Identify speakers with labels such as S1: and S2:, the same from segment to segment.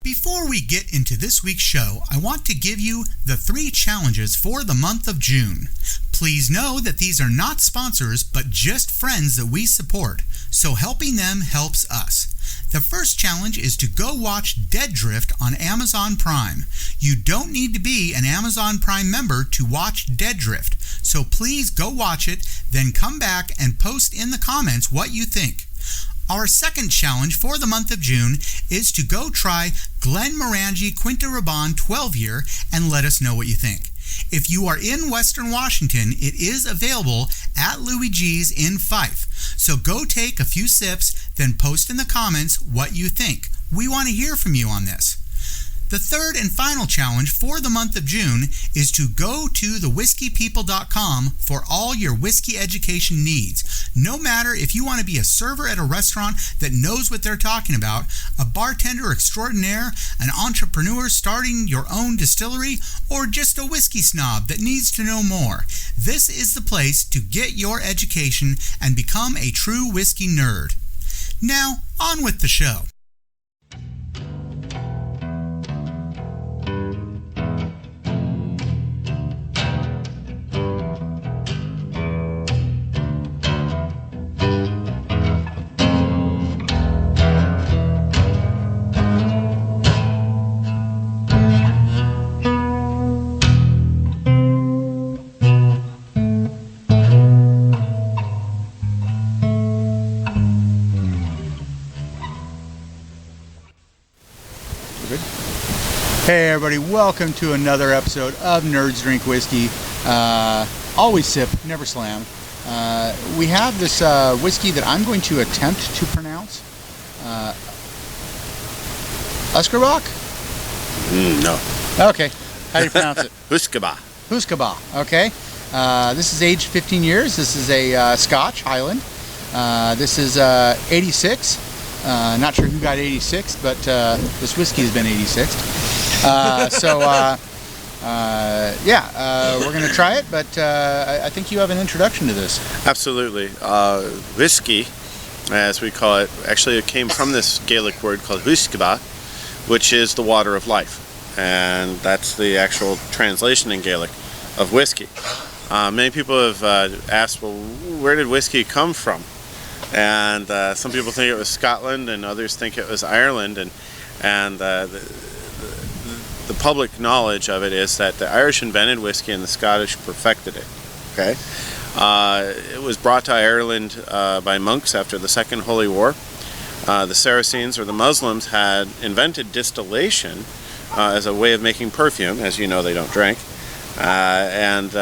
S1: Before we get into this week's show, I want to give you the 3 challenges for the month of June. Please know that these are not sponsors, but just friends that we support, so helping them helps us. The first challenge is to go watch Dead Drift on Amazon Prime. You don't need to be an Amazon Prime member to watch Dead Drift, so please go watch it, then come back and post in the comments what you think. Our second challenge for the month of June is to go try Glenmorangie Quinta Raban 12-year and let us know what you think. If you are in Western Washington, it is available at Louis G's in Fife. So go take a few sips, then post in the comments what you think. We want to hear from you on this. The third and final challenge for the month of June is to go to thewhiskeypeople.com for all your whiskey education needs. No matter if you want to be a server at a restaurant that knows what they're talking about, a bartender extraordinaire, an entrepreneur starting your own distillery, or just a whiskey snob that needs to know more. This is the place to get your education and become a true whiskey nerd. Now, on with the show. Hey everybody, welcome to another episode of Nerds Drink Whiskey. Always sip, never slam. We have this whiskey that I'm going to attempt to pronounce. Usquaebach?
S2: No.
S1: Okay, how do you pronounce it?
S2: Usquaebach.
S1: Usquaebach, okay. This is aged 15 years. This is a Scotch Highland. This is 86. Not sure who got 86, but this whiskey has been 86. We're going to try it, but I think you have an introduction to this.
S2: Absolutely. Whiskey, as we call it, actually it came from this Gaelic word called Usquaebach, which is the water of life. And that's the actual translation in Gaelic of whiskey. Many people have asked, well, where did whiskey come from? And some people think it was Scotland, and others think it was Ireland. And the public knowledge of it is that the Irish invented whiskey and the Scottish perfected it. Okay, it was brought to Ireland by monks after the Second Holy War. The Saracens, or the Muslims, had invented distillation as a way of making perfume. As you know, they don't drink. Then,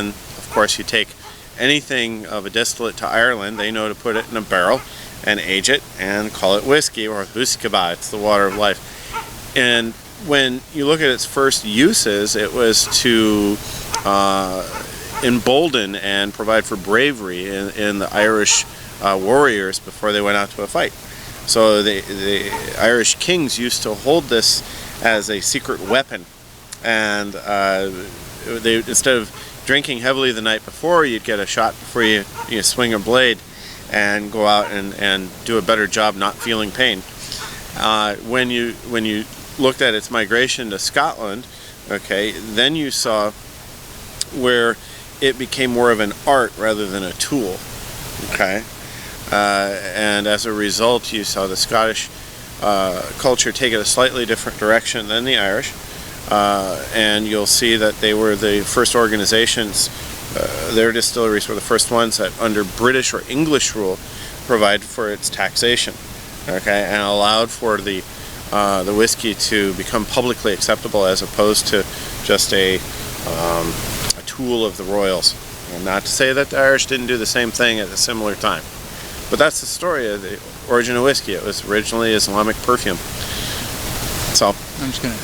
S2: of course, you take anything of a distillate to Ireland, they know to put it in a barrel and age it and call it whiskey, or Usquaebach. It's the water of life. And when you look at its first uses, it was to embolden and provide for bravery in the Irish warriors before they went out to a fight. So the Irish kings used to hold this as a secret weapon, and they, instead of drinking heavily the night before, you'd get a shot before you swing a blade and go out and do a better job not feeling pain. When you looked at its migration to Scotland, okay, then you saw where it became more of an art rather than a tool, okay, and as a result you saw the Scottish culture take it a slightly different direction than the Irish, and you'll see that they were the first organizations, their distilleries were the first ones that under British or English rule provided for its taxation, okay, and allowed for the whiskey to become publicly acceptable as opposed to just a tool of the royals. And not to say that the Irish didn't do the same thing at a similar time, but that's the story of the origin of whiskey. It was originally Islamic perfume. So
S1: I'm just gonna.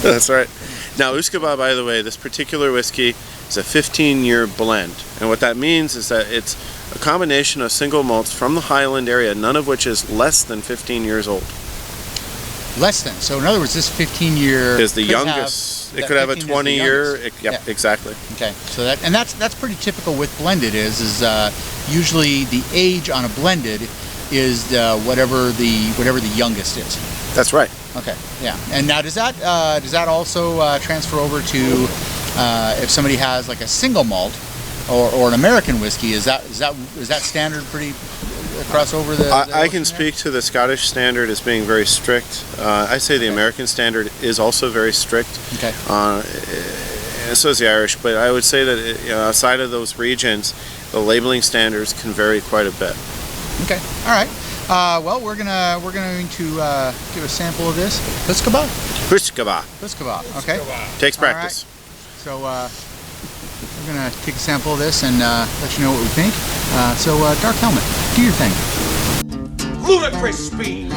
S2: That's right. Now, Usquaebach, by the way, this particular whiskey is a 15-year blend, and what that means is that it's a combination of single malts from the Highland area, none of which is less than 15 years old.
S1: Less than. So in other words, this 15-year
S2: is the youngest. It could have a 20-year. Yep, exactly.
S1: Okay. So that's pretty typical with blended. Is usually the age on a blended is whatever the youngest is.
S2: That's right.
S1: Okay. Yeah. And now does that also transfer over to if somebody has like a single malt or an American whiskey? Is that standard pretty across over the
S2: I can speak to the Scottish standard as being very strict. I say the American standard is also very strict.
S1: Okay.
S2: And so is the Irish, but I would say that outside of those regions, the labeling standards can vary quite a bit.
S1: Okay. All right. Well, we're going to give a sample of this. Usquaebach.
S2: Usquaebach.
S1: Okay.
S2: Takes practice.
S1: All right. So we're going to take a sample of this and let you know what we think. So Dark Helmet, do your thing.
S3: Ludicrous speed.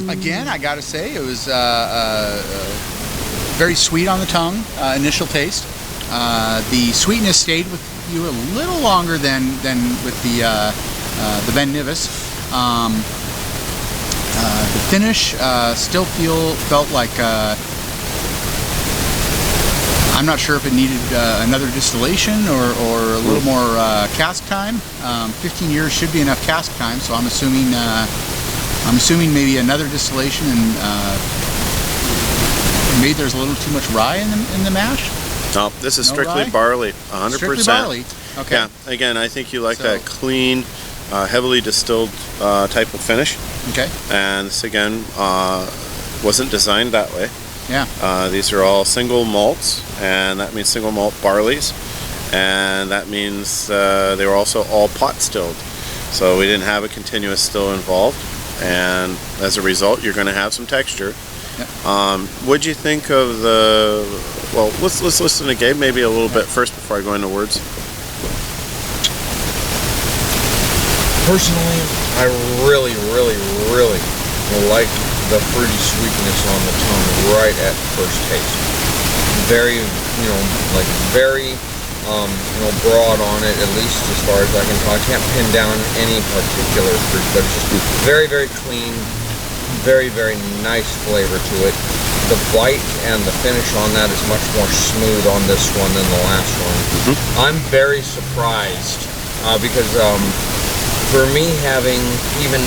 S1: Again, I gotta say, it was very sweet on the tongue, initial taste. The sweetness stayed with you a little longer than with the Ben Nevis. The finish still felt like I'm not sure if it needed another distillation or a little more cask time. 15 years should be enough cask time, so I'm assuming maybe another distillation and maybe there's a little too much rye in the mash.
S2: No, this is strictly
S1: rye?
S2: barley, 100%.
S1: Strictly barley. Okay.
S2: Yeah. Again, I think you like that clean, heavily distilled type of finish.
S1: Okay.
S2: And this again wasn't designed that way.
S1: Yeah.
S2: These are all single malts, and that means single malt barleys, and that means they were also all pot stilled. So we didn't have a continuous still involved, and as a result, you're going to have some texture.
S1: Yep.
S2: What'd you think of the? Well, let's listen to Gabe maybe a little bit first before I go into words.
S3: Personally, I really like the fruity sweetness on the tongue right at first taste. Very, very, broad on it, at least as far as I can tell. I can't pin down any particular fruit, but it's just very, very clean, very, very nice flavor to it. The bite and the finish on that is much more smooth on this one than the last one. Mm-hmm. I'm very surprised because for me, having even,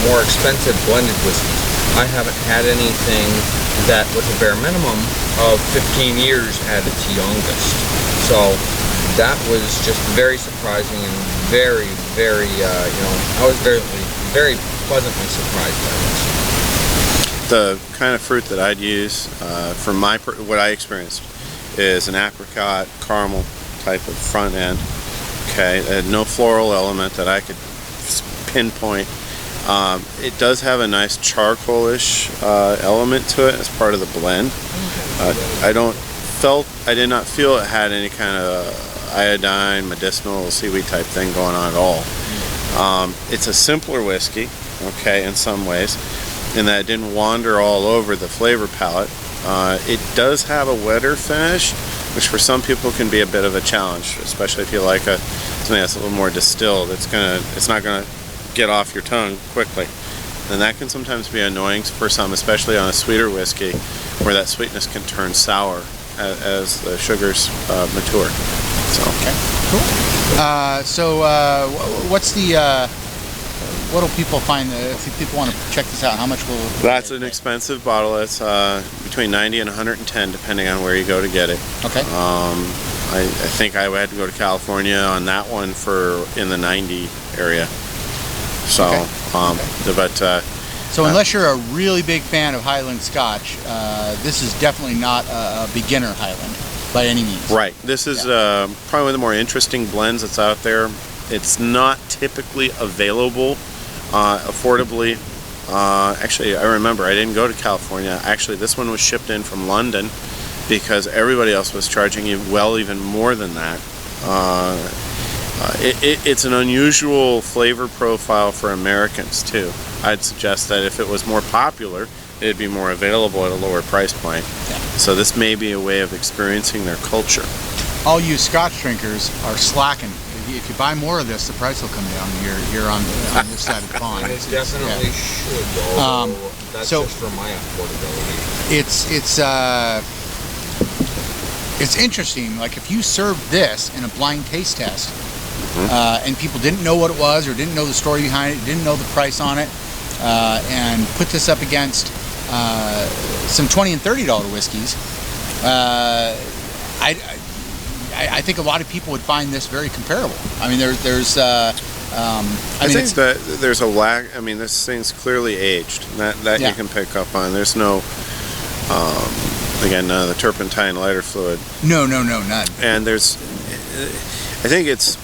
S3: more expensive blended whiskeys, I haven't had anything that with a bare minimum of 15 years at its youngest. So that was just very surprising and very, very, I was very, very pleasantly surprised by this.
S2: The kind of fruit that I'd use for what I experienced is an apricot caramel type of front end. Okay, it had no floral element that I could pinpoint. It does have a nice charcoalish element to it as part of the blend. I did not feel it had any kind of iodine, medicinal, seaweed type thing going on at all. It's a simpler whiskey, okay, in some ways, in that it didn't wander all over the flavor palette. It does have a wetter finish, which for some people can be a bit of a challenge, especially if you like something that's a little more distilled. It's not gonna get off your tongue quickly, and that can sometimes be annoying for some, especially on a sweeter whiskey, where that sweetness can turn sour as the sugars mature. So
S1: okay, cool. What's the what'll people find if people want to check this out? How much will?
S2: That's an expensive bottle. It's between 90 and 110, depending on where you go to get it.
S1: Okay.
S2: I think I had to go to California on that one in the 90 area. So,
S1: so unless you're a really big fan of Highland Scotch, this is definitely not a beginner Highland by any means.
S2: Right. This is probably one of the more interesting blends that's out there. It's not typically available affordably. Actually, I remember I didn't go to California. Actually, this one was shipped in from London because everybody else was charging you even more than that. It's an unusual flavor profile for Americans too. I'd suggest that if it was more popular, it'd be more available at a lower price point.
S1: Yeah.
S2: So this may be a way of experiencing their culture.
S1: All you Scotch drinkers are slacking. If you buy more of this, the price will come down here on this side of the pond.
S3: It definitely should, though. That's just for my affordability.
S1: It's it's interesting. Like if you served this in a blind taste test, and people didn't know what it was or didn't know the story behind it, didn't know the price on it, and put this up against some $20 and $30 whiskeys, I think a lot of people would find this very comparable. I mean, there's
S2: I think that there's a lack. I mean, this thing's clearly aged. That you can pick up on. There's no, again, none of the turpentine lighter fluid.
S1: No, none.
S2: And there's, I think it's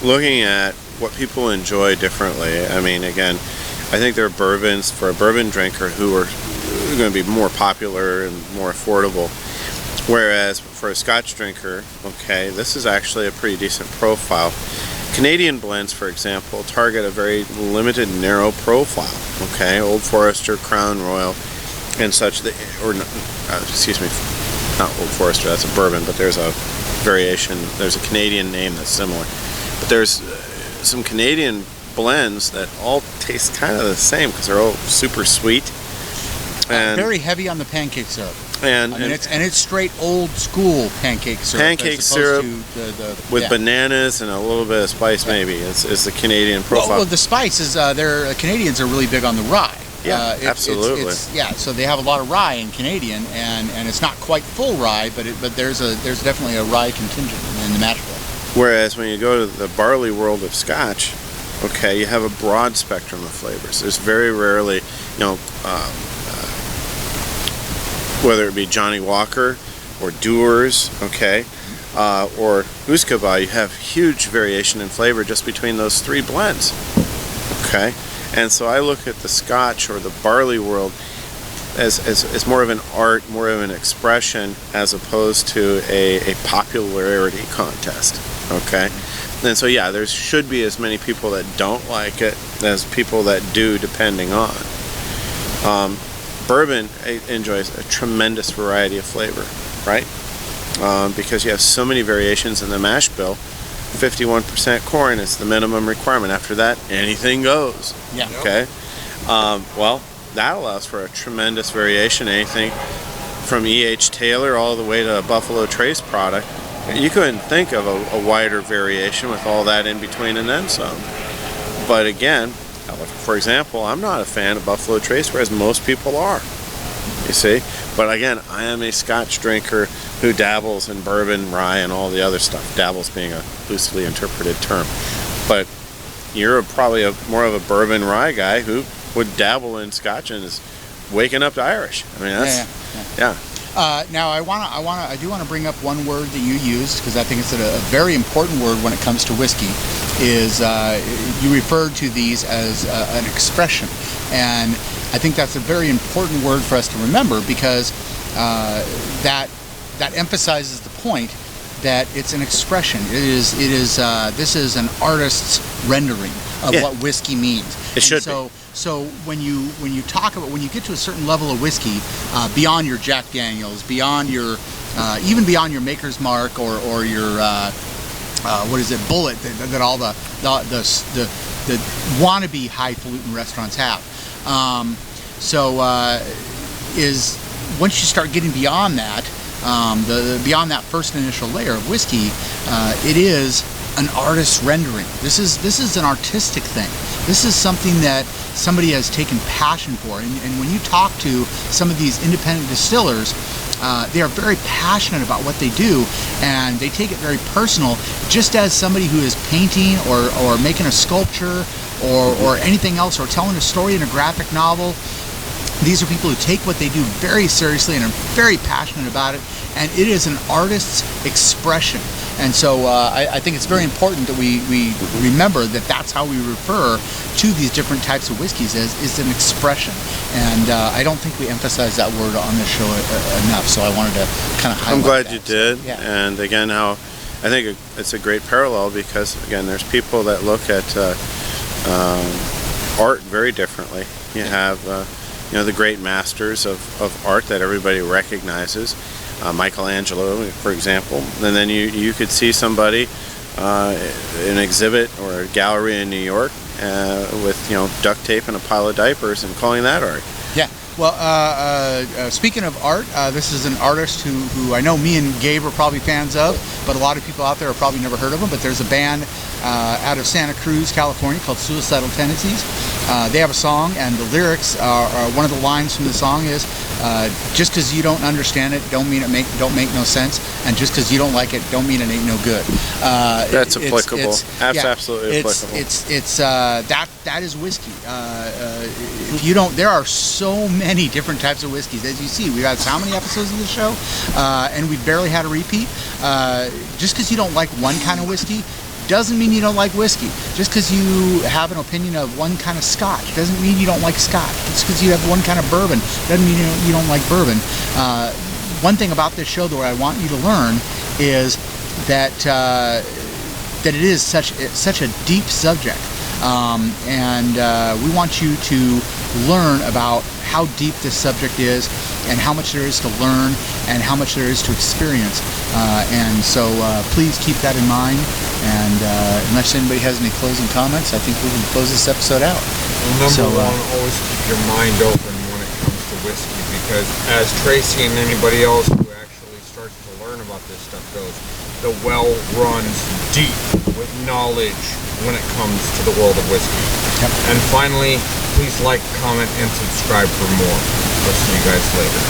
S2: looking at what people enjoy differently. I mean, again, I think there are bourbons for a bourbon drinker who are going to be more popular and more affordable. Whereas for a Scotch drinker, okay, this is actually a pretty decent profile. Canadian blends, for example, target a very limited, narrow profile. Okay, Old Forester, Crown Royal, and such. Excuse me, not Old Forester. That's a bourbon, but there's a variation. There's a Canadian name that's similar. But there's some Canadian blends that all taste kind of the same because they're all super sweet and
S1: very heavy on the pancake syrup.
S2: And
S1: it's straight old school pancake syrup.
S2: Pancake syrup with
S1: yeah.
S2: bananas and a little bit of spice, maybe. It's the Canadian profile.
S1: Well, the spice is Canadians are really big on the rye.
S2: Yeah, absolutely.
S1: So they have a lot of rye in Canadian, and it's not quite full rye, but there's definitely a rye contingent in the mash bill.
S2: Whereas when you go to the barley world of Scotch, okay, you have a broad spectrum of flavors. There's very rarely, whether it be Johnny Walker or Dewar's, okay, or Usquaebach, you have huge variation in flavor just between those three blends, okay? And so I look at the Scotch or the barley world as more of an art, more of an expression, as opposed to a popularity contest, okay? And so yeah, there should be as many people that don't like it as people that do, depending on. Bourbon enjoys a tremendous variety of flavor, right? Because you have so many variations in the mash bill. 51% corn is the minimum requirement. After that, anything goes.
S1: Yeah.
S2: Okay. Well, that allows for a tremendous variation. Anything from E.H. Taylor all the way to a Buffalo Trace product. You couldn't think of a wider variation with all that in between and then some. But again, for example, I'm not a fan of Buffalo Trace, whereas most people are. You see? But again, I am a Scotch drinker who dabbles in bourbon, rye, and all the other stuff. Dabbles being a loosely interpreted term. But you're probably more of a bourbon rye guy who would dabble in Scotch and is waking up to Irish. I mean, that's yeah.
S1: Now I do want to bring up one word that you used, because I think it's a very important word when it comes to whiskey. Is you referred to these as an expression, and I think that's a very important word for us to remember, because that emphasizes the point that it's an expression. This is an artist's rendering of what whiskey means.
S2: It should be.
S1: So when you get to a certain level of whiskey, beyond your Jack Daniels, beyond your even beyond your Maker's Mark or your Bullet that all the wannabe highfalutin restaurants have. Is once you start getting beyond that, beyond that first initial layer of whiskey, it is an artist's rendering. This is an artistic thing. This is something that somebody has taken passion for. And when you talk to some of these independent distillers, they are very passionate about what they do, and they take it very personal, just as somebody who is painting or making a sculpture or anything else, or telling a story in a graphic novel. These are people who take what they do very seriously and are very passionate about it, and it is an artist's expression. And so I think it's very important that we remember that that's how we refer to these different types of whiskeys, as is an expression. And I don't think we emphasize that word on this show enough, so I wanted to kind of highlight
S2: I'm glad
S1: that.
S2: you did.
S1: Yeah.
S2: And again, how I think it's a great parallel, because again, there's people that look at art very differently. You have the great masters of art that everybody recognizes, Michelangelo, for example, and then you could see somebody an exhibit or a gallery in New York with duct tape and a pile of diapers and calling that art.
S1: Yeah. Well, speaking of art, this is an artist who I know me and Gabe are probably fans of, but a lot of people out there have probably never heard of him. But there's a band out of Santa Cruz, California called Suicidal Tendencies. They have a song, and the lyrics are one of the lines from the song is, just because you don't understand it don't mean don't make no sense, and just because you don't like it don't mean it ain't no good.
S2: That's applicable. Absolutely applicable.
S1: That is whiskey. If you don't, there are so many different types of whiskeys. As you see, we've had how many episodes of the show, and we barely had a repeat. Just because you don't like one kind of whiskey doesn't mean you don't like whiskey. Just because you have an opinion of one kind of scotch doesn't mean you don't like scotch. Just because you have one kind of bourbon doesn't mean you don't like bourbon. One thing about this show, though, I want you to learn is that it is such a deep subject, and we want you to learn about how deep this subject is, and how much there is to learn, and how much there is to experience. And so please keep that in mind. And unless anybody has any closing comments, I think we can close this episode out.
S3: Well, number one, always keep your mind open when it comes to whiskey, because as Treacy and anybody else who actually starts to learn about this stuff goes, the well runs deep with knowledge when it comes to the world of whiskey.
S1: Yep.
S3: And finally, please like, comment, and subscribe for more. We'll see you guys later.